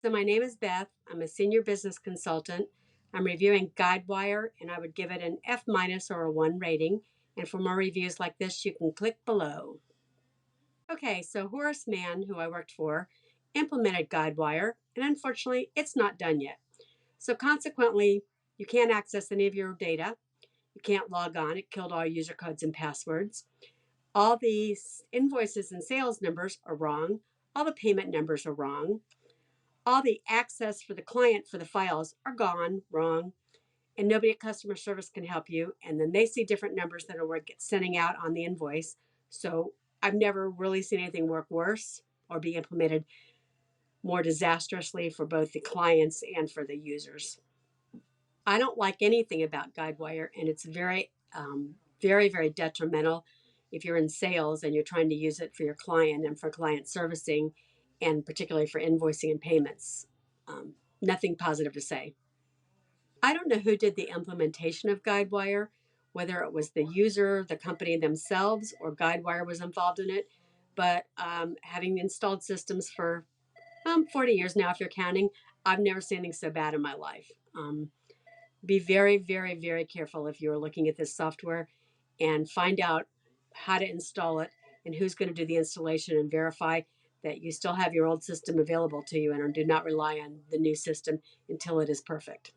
So my name is Beth. I'm a senior business consultant. I'm reviewing Guidewire, and I would give it an F minus or a 1 rating. And for more reviews like this, you can click below. Okay, so Horace Mann, who I worked for, implemented Guidewire, and unfortunately, it's not done yet. So consequently, you can't access any of your data. You can't log on. It killed all user codes and passwords. All these invoices and sales numbers are wrong. All the payment numbers are wrong. All the access for the client for the files are gone, wrong, and nobody at customer service can help you. And then they see different numbers that are sending out on the invoice. So I've never really seen anything work worse or be implemented more disastrously for both the clients and for the users. I don't like anything about Guidewire, and it's very detrimental if you're in sales and you're trying to use it for your client and for client servicing, and particularly for invoicing and payments. Nothing positive to say. I don't know who did the implementation of Guidewire, whether it was the user, the company themselves, or Guidewire was involved in it. But having installed systems for 40 years now, if you're counting, I've never seen anything so bad in my life. Be very careful if you're looking at this software, and find out how to install it and who's going to do the installation, and verify that you still have your old system available to you, and do not rely on the new system until it is perfect.